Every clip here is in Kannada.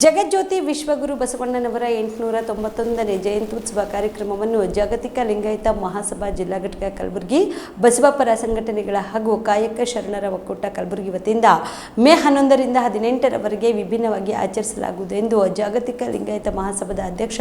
ಜಗಜ್ಯೋತಿ ವಿಶ್ವಗುರು ಬಸವಣ್ಣನವರ 891ನೇ ಜಯಂತ್ಯುತ್ಸವ ಕಾರ್ಯಕ್ರಮವನ್ನು ಜಾಗತಿಕ ಲಿಂಗಾಯತ ಮಹಾಸಭಾ ಜಿಲ್ಲಾ ಘಟಕ ಕಲಬುರಗಿ ಬಸವಪರ ಸಂಘಟನೆಗಳ ಹಾಗೂ ಕಾಯಕ ಶರಣರ ಒಕ್ಕೂಟ ಕಲಬುರಗಿ ವತಿಯಿಂದ ಮೇ 11 ರಿಂದ 18ರವರೆಗೆ ವಿಭಿನ್ನವಾಗಿ ಆಚರಿಸಲಾಗುವುದು ಎಂದು ಜಾಗತಿಕ ಲಿಂಗಾಯತ ಮಹಾಸಭಾದ ಅಧ್ಯಕ್ಷ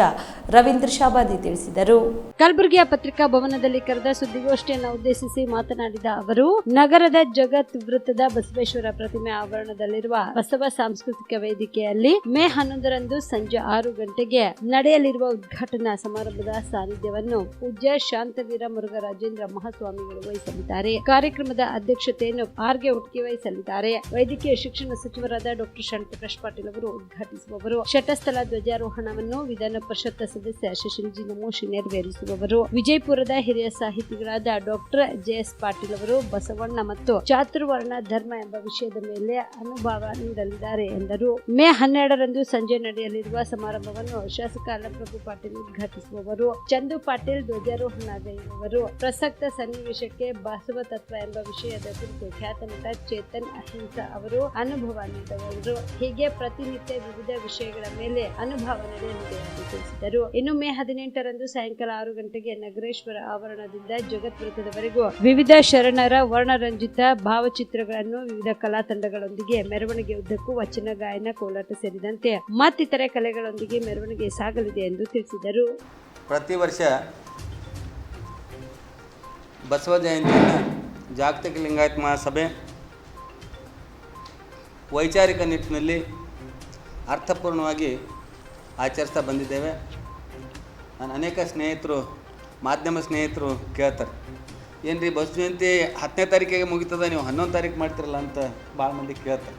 ರವೀಂದ್ರ ಶಾಬಾದಿ ತಿಳಿಸಿದರು. ಕಲಬುರಗಿಯ ಪತ್ರಿಕಾ ಭವನದಲ್ಲಿ ಕರೆದ ಸುದ್ದಿಗೋಷ್ಠಿಯನ್ನು ಉದ್ದೇಶಿಸಿ ಮಾತನಾಡಿದ ಅವರು, ನಗರದ ಜಗತ್ ವೃತ್ತದ ಬಸವೇಶ್ವರ ಪ್ರತಿಮೆ ಆವರಣದಲ್ಲಿರುವ ಬಸವ ಸಾಂಸ್ಕೃತಿಕ ವೇದಿಕೆಯಲ್ಲಿ ಮೇ 11ರಂದು ಸಂಜೆ 6 ಗಂಟೆಗೆ ನಡೆಯಲಿರುವ ಉದ್ಘಾಟನಾ ಸಮಾರಂಭದ ಸಾನ್ನಿಧ್ಯವನ್ನು ಪೂಜ್ಯ ಶಾಂತವೀರ ಮುರುಘರಾಜೇಂದ್ರ ಮಹಾಸ್ವಾಮಿಗಳು ವಹಿಸಲಿದ್ದಾರೆ. ಕಾರ್ಯಕ್ರಮದ ಅಧ್ಯಕ್ಷತೆಯನ್ನು ಆರ್ಗೆ ಉಟ್ಕಿ ವಹಿಸಲಿದ್ದಾರೆ. ವೈದ್ಯಕೀಯ ಶಿಕ್ಷಣ ಸಚಿವರಾದ ಡಾಕ್ಟರ್ ಶಾಂತಪ್ರಕಾಶ್ ಪಾಟೀಲ್ ಅವರು ಉದ್ಘಾಟಿಸುವವರು. ಶಟಸ್ಥಲ ಧ್ವಜಾರೋಹಣವನ್ನು ವಿಧಾನ ಪರಿಷತ್ ಸದಸ್ಯ ಶಶಿಲ್ಜಿ ನಮೋಶಿ ನೆರವೇರಿಸುವವರು. ವಿಜಯಪುರದ ಹಿರಿಯ ಸಾಹಿತಿಗಳಾದ ಡಾಕ್ಟರ್ ಜೆಎಸ್ ಪಾಟೀಲ್ ಅವರು ಬಸವಣ್ಣ ಮತ್ತು ಚಾತುರ್ವರ್ಣ ಧರ್ಮ ಎಂಬ ವಿಷಯದ ಮೇಲೆ ಅನುಭವ ನೀಡಲಿದ್ದಾರೆ ಎಂದರು. ಮೇ 12ರಂದು ಸಂಜೆ ನಡೆಯಲಿರುವ ಸಮಾರಂಭವನ್ನು ಶಾಸಕ ಅಲ್ಲಪ್ರಭು ಪಾಟೀಲ್ ಉದ್ಘಾಟಿಸುವವರು. ಚಂದು ಪಾಟೀಲ್ ಧ್ವಜಾರೋಹಣಗೈಯುವವರು. ಪ್ರಸಕ್ತ ಸನ್ನಿವೇಶಕ್ಕೆ ಬಸವ ತತ್ವ ಎಂಬ ವಿಷಯದ ಕುರಿತು ಖ್ಯಾತ ನಟ ಚೇತನ್ ಅಹಿಂಸಾ ಅವರು ಅನುಭವ ನೀಡುವರು. ಹೀಗೆ ಪ್ರತಿನಿತ್ಯ ವಿವಿಧ ವಿಷಯಗಳ ಮೇಲೆ ಅನುಭವ ನಡೆಯಲಿದೆ ಎಂದು ತಿಳಿಸಿದರು. ಇನ್ನು ಮೇ 18ರಂದು ಸಾಯಂಕಾಲ 6 ಗಂಟೆಗೆ ನಗರೇಶ್ವರ ಆವರಣದಿಂದ ಜಗತ್ ವೃತ್ತದವರೆಗೂ ವಿವಿಧ ಶರಣರ ವರ್ಣರಂಜಿತ ಭಾವಚಿತ್ರಗಳನ್ನು ವಿವಿಧ ಕಲಾ ತಂಡಗಳೊಂದಿಗೆ ಮೆರವಣಿಗೆ ಉದ್ದಕ್ಕೂ ವಚನ ಗಾಯನ, ಕೋಲಾಟ ಸೇರಿದಂತೆ ಮತ್ತಿತರೆ ಕಲೆಗಳೊಂದಿಗೆ ಮೆರವಣಿಗೆ ಸಾಗಲಿದೆ ಎಂದು ತಿಳಿಸಿದರು. ಪ್ರತಿ ವರ್ಷ ಬಸವ ಜಯಂತಿಯನ್ನು ಜಾಗತಿಕ ಲಿಂಗಾಯತ ಮಹಾಸಭೆ ವೈಚಾರಿಕ ನಿಟ್ಟಿನಲ್ಲಿ ಅರ್ಥಪೂರ್ಣವಾಗಿ ಆಚರಿಸ್ತಾ ಬಂದಿದ್ದೇವೆ. ನಾನು ಅನೇಕ ಸ್ನೇಹಿತರು, ಮಾಧ್ಯಮ ಸ್ನೇಹಿತರು ಕೇಳ್ತಾರೆ, ಏನು ರೀ ಬಸವ ಜಯಂತಿ 10ನೇ ತಾರೀಕಿಗೆ ಮುಗಿತದ, ನೀವು 11 ತಾರೀಕು ಮಾಡ್ತಿರಲ್ಲ ಅಂತ ಭಾಳ ಮಂದಿ ಕೇಳ್ತಾರೆ.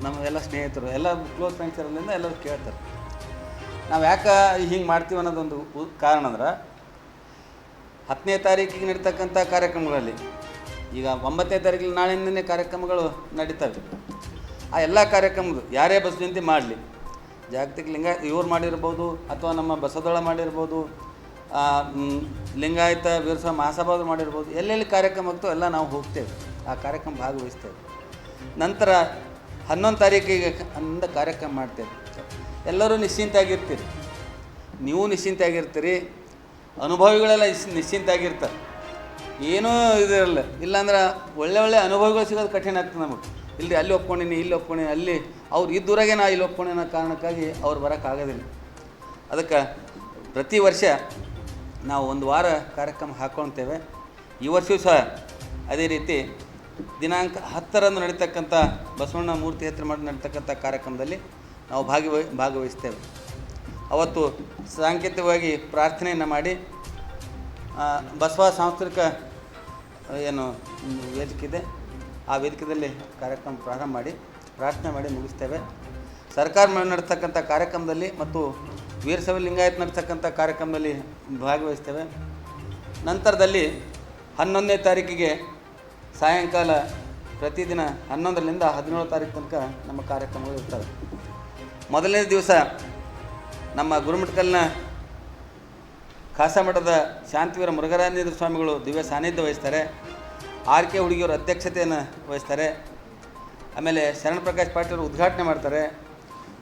ನಮ್ಮೆಲ್ಲ ಸ್ನೇಹಿತರು, ಎಲ್ಲ ಕ್ಲೋಸ್ ಫ್ರೆಂಡ್ಸರಲ್ಲಿಂದ ಎಲ್ಲರೂ ಕೇಳ್ತಾರೆ. ನಾವು ಯಾಕೆ ಹಿಂಗೆ ಮಾಡ್ತೀವಿ ಅನ್ನೋದೊಂದು ಕಾರಣ ಅಂದ್ರೆ, 10ನೇ ತಾರೀಕಿಗೆ ನಡೀತಕ್ಕಂಥ ಕಾರ್ಯಕ್ರಮಗಳಲ್ಲಿ ಈಗ 9ನೇ ತಾರೀಕಿಗೆ ನಾಳೆಯಿಂದನೇ ಕಾರ್ಯಕ್ರಮಗಳು ನಡೀತವೆ. ಆ ಎಲ್ಲ ಕಾರ್ಯಕ್ರಮಗಳು ಯಾರೇ ಬಸವ ಜಯಂತಿ ಮಾಡಲಿ, ಜಾಗತಿಕ ಇವ್ರು ಮಾಡಿರ್ಬೋದು ಅಥವಾ ನಮ್ಮ ಬಸವದಳ ಮಾಡಿರ್ಬೋದು, ಲಿಂಗಾಯತ ವೀರಶೈವ ಮಹಾಸಭಾದ್ರು ಮಾಡಿರ್ಬೋದು, ಎಲ್ಲೆಲ್ಲಿ ಕಾರ್ಯಕ್ರಮ ಆಗ್ತೋ ಎಲ್ಲ ನಾವು ಹೋಗ್ತೇವೆ, ಆ ಕಾರ್ಯಕ್ರಮ ಭಾಗವಹಿಸ್ತೇವೆ. ನಂತರ 11 ತಾರೀಕಿಗೆ ಅಂದ ಕಾರ್ಯಕ್ರಮ ಮಾಡ್ತೇವೆ. ಎಲ್ಲರೂ ನಿಶ್ಚಿಂತಾಗಿರ್ತೀರಿ, ನೀವು ನಿಶ್ಚಿಂತಾಗಿರ್ತೀರಿ, ಅನುಭವಿಗಳೆಲ್ಲ ನಿಶ್ಚಿಂತಾಗಿರ್ತಾರೆ, ಏನೂ ಇದಿರಲ್ಲ. ಇಲ್ಲಾಂದ್ರೆ ಒಳ್ಳೆ ಅನುಭವಿಗಳು ಸಿಗೋದು ಕಠಿಣ ಆಗ್ತದೆ ನಮಗೆ. ಇಲ್ಲರಿ ಅಲ್ಲಿ ಒಪ್ಕೊಂಡಿನಿ, ಇಲ್ಲಿ ಒಪ್ಕೊಂಡಿನಿ, ಅಲ್ಲಿ ಅವ್ರು ಇದ್ದೂರಾಗೆ ನಾ ಇಲ್ಲಿ ಒಪ್ಕೊಂಡಿ ಅನ್ನೋ ಕಾರಣಕ್ಕಾಗಿ ಅವ್ರು ಬರೋಕ್ಕಾಗೋದಿಲ್ಲ. ಅದಕ್ಕೆ ಪ್ರತಿ ವರ್ಷ ನಾವು 1 ವಾರ ಕಾರ್ಯಕ್ರಮ ಹಾಕ್ಕೊಳ್ತೇವೆ. ಈ ವರ್ಷವೂ ಸಹ ಅದೇ ರೀತಿ ದಿನಾಂಕ 10ರಂದು ನಡೀತಕ್ಕಂಥ ಬಸವಣ್ಣ ಮೂರ್ತಿ ಹತ್ತಿರ ಮಾಡಿ ನಡೀತಕ್ಕಂಥ ಕಾರ್ಯಕ್ರಮದಲ್ಲಿ ನಾವು ಭಾಗವಹಿಸ್ತೇವೆ. ಅವತ್ತು ಸಾಂಕೇತಿಕವಾಗಿ ಪ್ರಾರ್ಥನೆಯನ್ನು ಮಾಡಿ ಬಸವ ಸಾಂಸ್ಕೃತಿಕ ಏನು ವೇದಿಕೆ ಇದೆ, ಆ ವೇದಿಕೆಯಲ್ಲಿ ಕಾರ್ಯಕ್ರಮ ಪ್ರಾರಂಭ ಮಾಡಿ ಪ್ರಾರ್ಥನೆ ಮಾಡಿ ಮುಗಿಸ್ತೇವೆ. ಸರ್ಕಾರ ನಡ್ತಕ್ಕಂಥ ಕಾರ್ಯಕ್ರಮದಲ್ಲಿ ಮತ್ತು ವೀರಶೈವ ಲಿಂಗಾಯತ ನಡ್ತಕ್ಕಂಥ ಕಾರ್ಯಕ್ರಮದಲ್ಲಿ ಭಾಗವಹಿಸ್ತೇವೆ. ನಂತರದಲ್ಲಿ 11ನೇ ತಾರೀಕಿಗೆ ಸಾಯಂಕಾಲ ಪ್ರತಿದಿನ 11ರಿಂದ 17 ತಾರೀಕು ತನಕ ನಮ್ಮ ಕಾರ್ಯಕ್ರಮಗಳು ಇರ್ತವೆ. ಮೊದಲನೇ ದಿವಸ ನಮ್ಮ ಗುರುಮಠಕಲ್ನ ಖಾಸಮಠದ ಶಾಂತವೀರ ಮುರುಘರಾಜೇಂದ್ರ ಸ್ವಾಮಿಗಳು ದಿವ್ಯ ಸಾನ್ನಿಧ್ಯ ವಹಿಸ್ತಾರೆ. ಆರ್.ಕೆ. ಹುಡುಗಿಯವರು ಅಧ್ಯಕ್ಷತೆಯನ್ನು ವಹಿಸ್ತಾರೆ. ಆಮೇಲೆ ಶರಣಪ್ರಕಾಶ್ ಪಾಟೀಲ್ ಅವರು ಉದ್ಘಾಟನೆ ಮಾಡ್ತಾರೆ.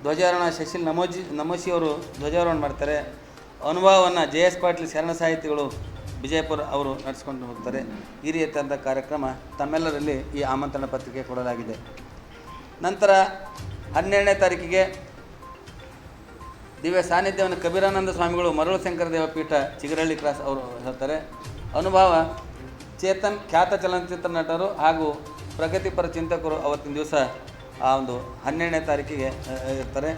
ಧ್ವಜಾರೋಹಣ ಶಶಿಲ್ ನಮೋಶಿಯವರು ಧ್ವಜಾರೋಹಣ ಮಾಡ್ತಾರೆ. ಅನುಭವವನ್ನು ಜೆ.ಎಸ್. ಪಾಟೀಲ್ ಶರಣ ಸಾಹಿತಿಗಳು ವಿಜಯಪುರ ಅವರು ನಡೆಸ್ಕೊಂಡು ಹೋಗ್ತಾರೆ. ಈ ರೀತಿಯಾದ ಕಾರ್ಯಕ್ರಮ ತಮ್ಮೆಲ್ಲರಲ್ಲಿ ಈ ಆಮಂತ್ರಣ ಪತ್ರಿಕೆ ಕೊಡಲಾಗಿದೆ. ನಂತರ 12ನೇ ತಾರೀಕಿಗೆ ದಿವ್ಯ ಸಾನ್ನಿಧ್ಯವನ್ನು ಕಬೀರಾನಂದ ಸ್ವಾಮಿಗಳು ಮರಳು ಶಂಕರ ದೇವಪೀಠ ಚಿಗರಳ್ಳಿ ಕ್ರಾಸ್ ಅವರು ಹೇಳ್ತಾರೆ. ಅನುಭವ ಚೇತನ್ ಖ್ಯಾತ ಚಲನಚಿತ್ರ ನಟರು ಹಾಗೂ ಪ್ರಗತಿಪರ ಚಿಂತಕರು ಅವತ್ತಿನ ದಿವಸ ಆ ಒಂದು 12ನೇ ತಾರೀಕಿಗೆ ಇರ್ತಾರೆ.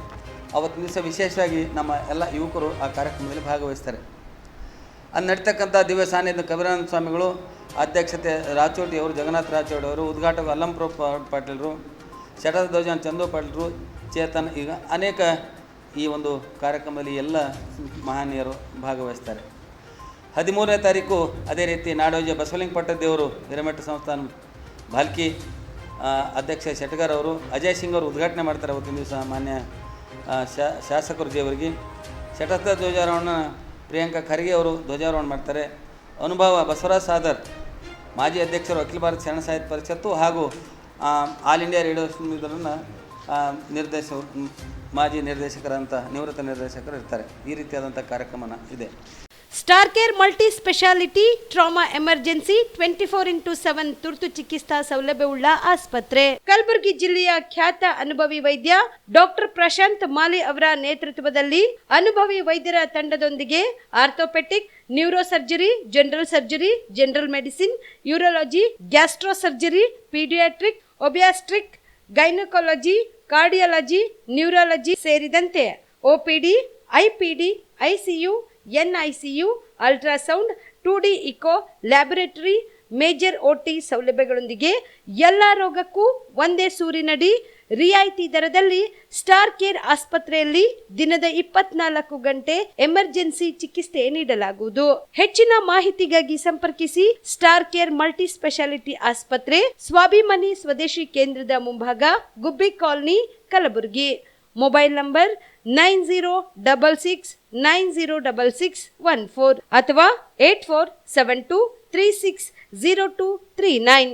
ಅವತ್ತಿನ ದಿವಸ ವಿಶೇಷವಾಗಿ ನಮ್ಮ ಎಲ್ಲ ಯುವಕರು ಆ ಕಾರ್ಯಕ್ರಮದಲ್ಲಿ ಭಾಗವಹಿಸ್ತಾರೆ. ಅದು ನಡೀತಕ್ಕಂಥ ದಿವ್ಯ ಸಾನ್ನಿಧ್ಯ ಕಬೀರಾನಂದ ಸ್ವಾಮಿಗಳು, ಅಧ್ಯಕ್ಷತೆ ರಾಚೋಟಿ ಅವರು, ಜಗನ್ನಾಥ ರಾಚೋಟಿ ಅವರು, ಉದ್ಘಾಟಕ ಅಲ್ಲಂಪ್ರಭು ಪಾಟೀಲರು, ಶಟಧ್ವಜ ಚಂದು ಪಾಟೀಲರು, ಚೇತನ್, ಈಗ ಅನೇಕ ಈ ಒಂದು ಕಾರ್ಯಕ್ರಮದಲ್ಲಿ ಎಲ್ಲ ಮಹನೀಯರು ಭಾಗವಹಿಸ್ತಾರೆ. 13ನೇ ತಾರೀಕು ಅದೇ ರೀತಿ ನಾಡೋಜ ಬಸವಲಿಂಗ ಪಟ್ಟದೇವರು ಹಿರೇಮಠ ಸಂಸ್ಥಾನ ಭಾಲ್ಕಿ ಅಧ್ಯಕ್ಷ ಶೆಟ್ಗಾರ್ ಅವರು, ಅಜಯ್ ಸಿಂಗ್ ಅವರು ಉದ್ಘಾಟನೆ ಮಾಡ್ತಾರೆ. ಅವತ್ತಿನ ದಿವಸ ಮಾನ್ಯ ಶಾಸಕರು ಜೇವರ್ಗಿ. ಶಟಸ್ಥ ಧ್ವಜಾರೋಹಣ ಪ್ರಿಯಾಂಕಾ ಖರ್ಗೆ ಅವರು ಧ್ವಜಾರೋಹಣ ಮಾಡ್ತಾರೆ. ಅನುಭವ ಬಸವರಾಜ್ ಸಾದರ್ ಮಾಜಿ ಅಧ್ಯಕ್ಷರು ಅಖಿಲ ಭಾರತ ಶರಣ ಸಾಹಿತ್ಯ ಪರಿಷತ್ತು ಹಾಗೂ ಆಲ್ ಇಂಡಿಯಾ ರೇಡಿಯೋ ಇದನ್ನು ನಿರ್ದೇಶಕರು ಮಾಜಿ ನಿರ್ದೇಶಕರಂಥ ನಿವೃತ್ತ ನಿರ್ದೇಶಕರು ಇರ್ತಾರೆ. ಈ ರೀತಿಯಾದಂಥ ಕಾರ್ಯಕ್ರಮ ಇದೆ. Star care multi speciality trauma emergency 24x7 ತುರ್ತು ಚಿಕಿತ್ಸಾ ಸೌಲಭ್ಯವುಳ್ಳ ಆಸ್ಪತ್ರೆ. ಕಲಬುರಗಿ ಜಿಲ್ಲೆಯ ಖ್ಯಾತ ಅನುಭವಿ ವೈದ್ಯ ಡಾಕ್ಟರ್ ಪ್ರಶಾಂತ್ ಮಾಲಿ ಅವರ ನೇತೃತ್ವದಲ್ಲಿ ಅನುಭವಿ ವೈದ್ಯರ ತಂಡದೊಂದಿಗೆ orthopaedic, neuro surgery, general medicine, urology, gastro surgery, paediatric, obstetric, gynaecology, cardiology, neurology ಸೇರಿದಂತೆ OPD, IPD, ICU, NICU, ultrasound, 2D echo, laboratory, major OT ಸೌಲಭ್ಯಗಳೊಂದಿಗೆ ಎಲ್ಲ ರೋಗಕ್ಕೂ ಒಂದೇ ಸೂರಿನಡಿ ರಿಯಾಯಿತಿ ದರದಲ್ಲಿ ಸ್ಟಾರ್ ಕೇರ್ ಆಸ್ಪತ್ರೆಯಲ್ಲಿ ದಿನದ 24 ಗಂಟೆ ಎಮರ್ಜೆನ್ಸಿ ಚಿಕಿತ್ಸೆ ನೀಡಲಾಗುವುದು. ಹೆಚ್ಚಿನ ಮಾಹಿತಿಗಾಗಿ ಸಂಪರ್ಕಿಸಿ ಸ್ಟಾರ್ ಕೇರ್ ಮಲ್ಟಿ ಸ್ಪೆಷಾಲಿಟಿ ಆಸ್ಪತ್ರೆ, ಸ್ವಾಭಿಮಾನಿ ಸ್ವದೇಶಿ ಕೇಂದ್ರದ ಮುಂಭಾಗ, ಗುಬ್ಬಿ ಕಾಲನಿ, ಕಲಬುರಗಿ. ಮೊಬೈಲ್ ನಂಬರ್ 9066906614 ಅಥವಾ 8472360239.